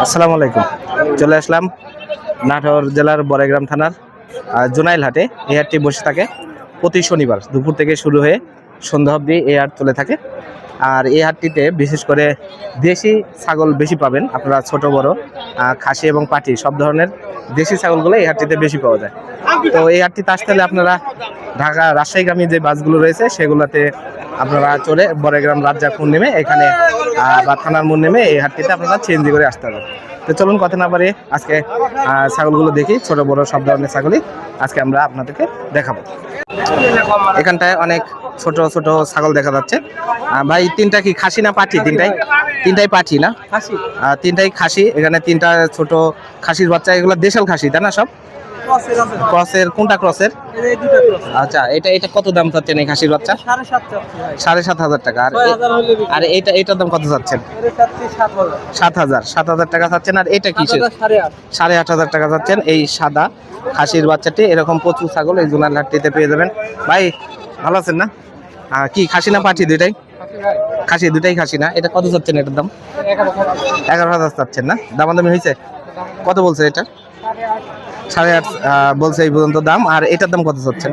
আসসালামু আলাইকুম। চলে আসলাম নাটোর জেলার বড়াইগ্রাম থানার জোনাইল হাটে। এই হাটটি বসে থাকে প্রতি শনিবার দুপুর থেকে শুরু হয়ে সন্ধ্যা অবধি এই হাট চলে থাকে। আর এই হাটটিতে বিশেষ করে দেশি ছাগল বেশি পাবেন আপনারা, ছোট বড় খাসি এবং পাটি সব ধরনের দেশি ছাগলগুলো এই হাটটিতে বেশি পাওয়া যায়। তো এই হাটটিতে আসতে হলে আপনারা ঢাকা রাজশাহীগামী যে বাসগুলো রয়েছে সেগুলোতে আপনারা চলে বড়াইগ্রাম রাজ্জাকপুর নেমে এখানে বা থানার মোড় নেমে এই হাটটিতে আপনারা চেঞ্জ করে আসতে হবে। তো চলুন কথা না পারে আজকে ছাগলগুলো দেখি, ছোট বড় সব ধরনের ছাগলই আজকে আমরা আপনাদেরকে দেখাবো। এখানটায় অনেক ছোট ছোট ছাগল দেখা যাচ্ছে। ভাই তিনটা কি খাসি না পাঠি? তিনটাই পাঠি না? তিনটাই খাসি। এখানে তিনটা ছোট খাসির বাচ্চা, এগুলো দেশাল খাসি তাই না? সব ক্রসের? কোনটা ক্রসের? আচ্ছা, এটা কত দাম চাচ্ছেন এই খাসির বাচ্চা? 7,500 টাকা। আর এটার দাম কত চাচ্ছেন? 7,000 টাকা চাচ্ছেন। আর এটা কি? 8,500 টাকা চাচ্ছেন এই সাদা খাসির বাচ্চাটি। এরকম প্রচুর ছাগল এই জোনাল হাটটিতে পেয়ে যাবেন। ভাই ভালো আছেন না? কি খাসি না পাঠি? দুইটাই খাসি। দুইটাই খাসি না? এটা কত চাচ্ছেন এটার দাম? 11,000 চাচ্ছেন না? দামাদামি হয়েছে? কত বলছে এটা? 8,500 বলছে এই পর্যন্ত দাম। আর এটার দাম কত চাচ্ছেন?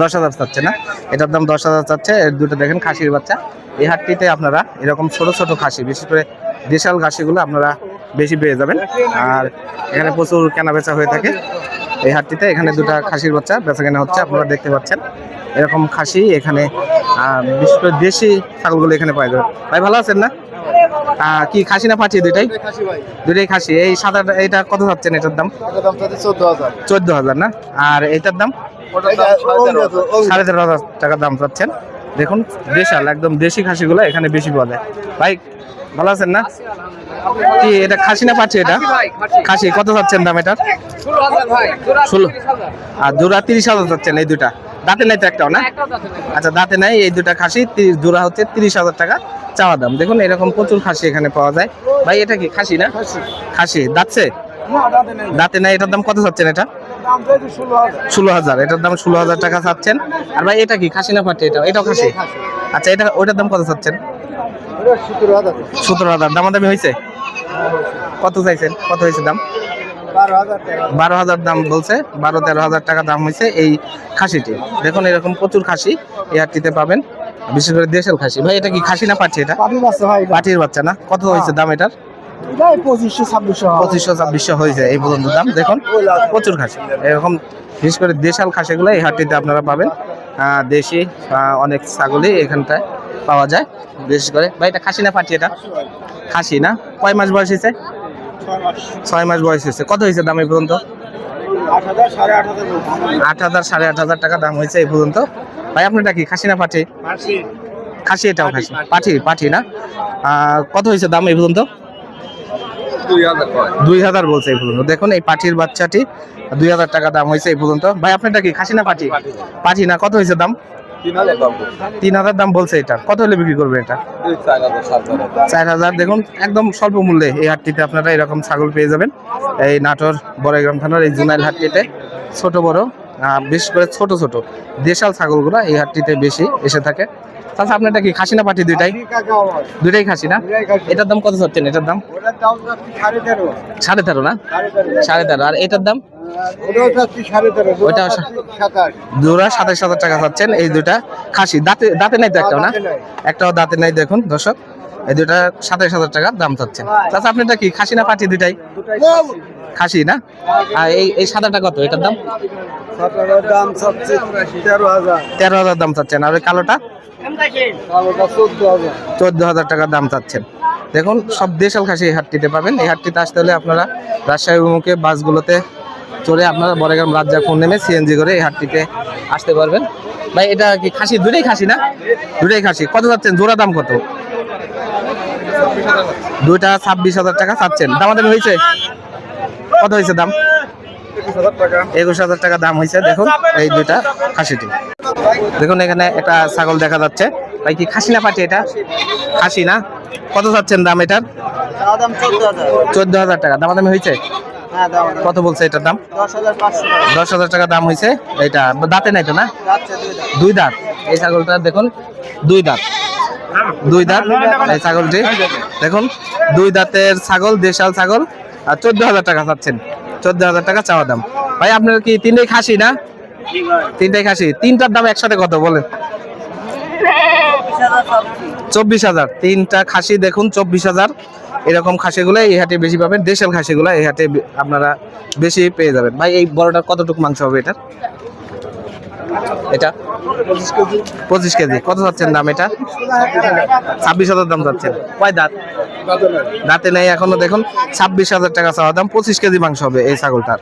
10,000 চাচ্ছে না? এটার দাম 10,000 চাচ্ছে। দুটো দেখেন খাসির বাচ্চা। এই হাটটিতে আপনারা এরকম ছোট ছোট খাসি, বিশেষ করে দেশাল খাসিগুলো আপনারা বেশি পেয়ে যাবেন। আর এখানে প্রচুর কেনা বেচা হয়ে থাকে এই হাটটিতে। এখানে দুটো খাসির বাচ্চা বেচা কেনা হচ্ছে, আপনারা দেখতে পাচ্ছেন। এরকম খাসি এখানে বিশেষ করে দেশি ছাগলগুলো এখানে পাওয়া যাবে। ভাই ভালো আছেন না? কি খাসি না পাচ্ছি? দুইটাই খাসি। এই সাদা এটা কত চাচ্ছেন এটার দাম? 14,000 না? আর এটার দাম 13,500 টাকা দাম চাচ্ছেন। দেখুন দেশাল একদম দেশি খাসিগুলো এখানে বেশি পাওয়া যায়। ভাই ভালো আছেন না? কি এটা খাসি না পাচ্ছি? এটা খাসি। কত চাচ্ছেন দাম এটার? 16। আর জোড়া 30,000 চাচ্ছেন এই দুটা? দাঁতে নাই তো একটাও না? আচ্ছা দাঁতে নাই। এই দুটা খাসি জোড়া হচ্ছে 30,000 টাকা চাওয়া দাম। দেখুন এরকম প্রচুর খাসি এখানে পাওয়া যায়। ভাই এটা কি খাসি না? খাসি। দাঁতছে? দাঁতে নাই। এটার দাম কত চাচ্ছেন? এটা 16,000। এটার দাম 16,000 টাকা চাচ্ছেন। আর ভাই এটা কি খাসি না পাটি? এটাও খাসি। আচ্ছা এটা ওইটার দাম কত চাচ্ছেন? 17,000। দামাদামি হয়েছে? কত চাইছেন? কত হয়েছে দাম? 12,000 দাম বলছে। 12-13,000 টাকা দাম হয়েছে এই খাসিটি। দেখুন এরকম প্রচুর খাসি এই হাটটিতে পাবেন, বিশেষ করে দেশাল খাসি। ভাই এটা কি খাসি না পাঠি? এটা পাঠির বাচ্চা না? কত হয়েছে দাম এটার? 2500-2600 হয়েছে এই পর্যন্ত দাম। দেখুন প্রচুর খাসি এরকম, বিশেষ করে দেশাল খাসিগুলো এই হাটটিতে আপনারা পাবেন। দেশি অনেক ছাগলই এখানটায় পাওয়া যায় বিশেষ করে। ভাই এটা খাসি না পাঠি? এটা খাসি না? কয় মাস বয়স হয়েছে? 6 মাস বয়স হয়েছে। কত হয়েছে দাম এই পর্যন্ত? 8,000-8,500 টাকা দাম হয়েছে এই পর্যন্ত। ভাই আপনারটা কি খাসি না পাঠি? খাসি। এটাও খাসি। পাঠি না? কত হয়েছে দাম এই পর্যন্ত? 2,000 বলছে এই পর্যন্ত। দেখুন এই পাঠির বাচ্চাটি 2,000 টাকা দাম হয়েছে এই পর্যন্ত। ভাই আপনারটা কি খাসি না পাঠি? পাঠি না? কত হয়েছে দাম? 3,000 দাম বলছে। এটা কত হলে বিক্রি করবে? এটা 4,000। দেখুন একদম স্বল্প মূল্যে এই হাটটিতে আপনারা এরকম ছাগল পেয়ে যাবেন এই নাটোর বড়াইগ্রাম থানার এই জোনাইল হাটটিতে। ছোট বড় বিশেষ করে ছোট ছোট দেশাল ছাগলগুলো এই হাটটিতে বেশি এসে থাকে। তাছাড়া আপনারটা কি খাসি না পাঠি? দুইটাই খাসি না? এটার দাম কত চাচ্ছেন? এটার দাম 13.5 না? 13.5। আর এটার দাম? ওইটা জোড়া 27,000 টাকা চাচ্ছেন এই দুটা খাসি। দাঁতে নাই তো একটাও না? একটাও দাঁতে নাই। দেখুন দর্শক এই দুটা 27,000 টাকা দাম চাচ্ছেন। তাছাড়া আপনারটা কি খাসি না পাঠি? দুইটাই খাসি না? আর এই সাদাটা কত? এটার দাম 13,000 দাম চাচ্ছেন। আর ওই কালোটা 14,000 টাকা দাম চাচ্ছেন। দেখুন সব দেশাল খাসি এই হাটটিতে পাবেন। এই হাটটিতে আসতে হলে আপনারা রাজশাহী অভিমুখে বাসগুলোতে চলে আপনারা বড়াইগ্রাম রাজ্জাকপুর নেমে সিএনজি করে এই হাটটিতে আসতে পারবেন। ভাই এটা কি খাসি? দুইটাই খাসি না? দুইটাই খাসি। কত চাচ্ছেন? জোড়া দাম কত? দুইটা 26,000 টাকা চাচ্ছেন। দামাদামি হয়েছে? কত হয়েছে দাম? 21,000 টাকা দাম হয়েছে। দেখুন এই দুইটা খাসিটি। দেখুন এখানে একটা ছাগল দেখা যাচ্ছে। ভাই কি খাসি না পাঠি? এটা খাসি না? কত চাচ্ছেন দাম এটার? 14,000 টাকা। দামাদামি হয়েছে? কত বলছে এটার দাম? 10,000 টাকা দাম হয়েছে। এটা দাঁতে নাই তো না? 2 দাঁত। এই ছাগলটা দেখুন 2 দাঁত। দুই দাঁত এই ছাগলটি দেখুন, দুই দাঁতের ছাগল, দেশাল ছাগল। আর 14,000 টাকা চাচ্ছেন, 14,000 টাকা চাওয়া দাম। ভাই আপনার কি তিনটাই খাসি না? তিনটাই খাসি। তিনটার দাম একসাথে কত বলেন? 24,000। তিনটা খাসি দেখুন 24,000। এরকম খাসিগুলো এই হাটে বেশি পাবেন, দেশাল খাসিগুলো এই হাটে আপনারা বেশি পেয়ে যাবেন। ভাই এই বড়টার কতটুকু মাংস হবে এটার? এটা 25 কেজি। কত চাচ্ছেন দাম এটা? 26,000 দাম চাচ্ছেন। কয় দাঁত? দাঁতে নেই এখনো। দেখুন 26,000 টাকা চাওয়া দাম। 25 কেজি মাংস হবে এই ছাগলটার।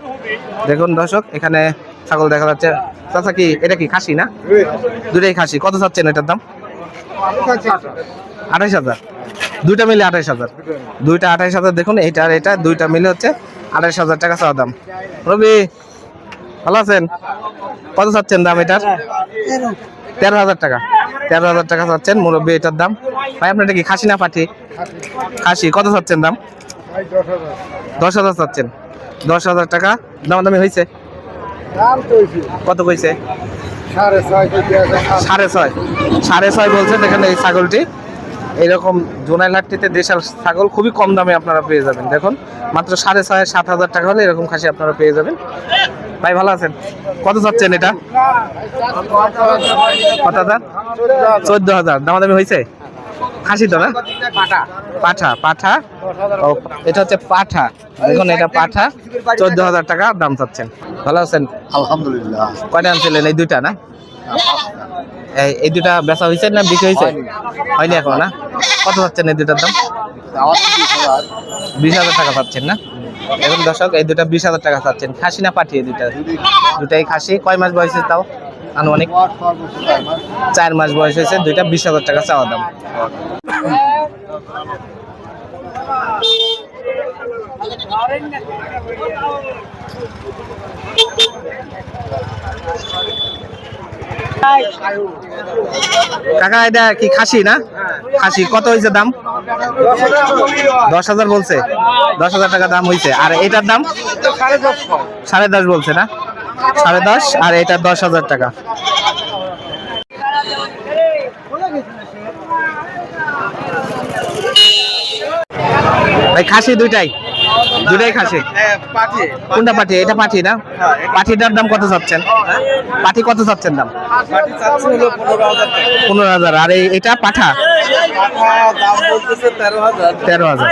দেখুন দর্শক, এখানে ছাগল দেখা যাচ্ছে। চাচা কি এটা কি খাসি না? দুটাই খাসি। কত চাচ্ছেন এটার দাম? 28,000। দুইটা মিলে 28,000। দুইটা 28,000। দেখুন এইটা আর এটা দুইটা মিলে হচ্ছে 28,000 টাকা চাওয়া দাম। রবি ভালো আছেন? কত চাচ্ছেন দাম এটার? 13,000 টাকা। 13,000 টাকা চাচ্ছেন মুরব্বী এটার দাম। ভাই আপনার এটা কি খাসি না পাঠি? খাসি। কত চাচ্ছেন দাম? 10,000 চাচ্ছেন। 10,000 টাকা দাম দামি হয়েছে। কত কইছে? 6.5। 6.5 বলছে। দেখেন এই ছাগলটি এইরকম জোনাইল হাটটিতে দেশাল ছাগল খুবই কম দামে আপনারা পেয়ে যাবেন। দেখুন মাত্র 6.5 7,000 টাকা হলে এরকম খাসি আপনারা পেয়ে যাবেন। ভাই ভালো আছেন? কত চাচ্ছেন এটা? কত হাজার? 14,000। দামাদামি হয়েছে? খাসি তো না? পাঠা। পাঠা। ও এটা হচ্ছে পাঠা। দেখুন এটা পাঠা। 14,000 টাকা দাম চাচ্ছেন। ভালো আছেন? আলহামদুলিল্লাহ। কয়টা আনছিলেন? এই দুইটা না? এই দুটা বেচা হয়েছে না বিক্রি হয়েছে? হয়নি এখনো না? কত চাচ্ছেন এই দুটার দাম? 20,000 টাকা পাচ্ছেন না? এখন দর্শক এই দুটা 20,000 টাকা চাচ্ছেন। খাসি না পাঠিয়ে দুটা? দুটাই খাসি। কয় মাস বয়স হয়েছে তাও আনুমানিক? 4 মাস বয়স হয়েছে। দুইটা 20,000 টাকা চাওয়া দাম। কাকা এটা কি খাসি না? খাসি। কত হয়েছে দাম? 10,000 বলছে। 10,000 টাকা দাম হয়েছে। আর এটার দাম 10.5 বলছে না? 10.5 আর এটা 10,000 টাকা। ভাই খাসি দুইটাই? দুটাই খাসি। কোনটা পাঠি? এটা পাঠি না? পাঠিটার দাম কত চাচ্ছেন? পাঠি কত চাচ্ছেন দাম? 15,000। আর এটা পাঠা? 13,000।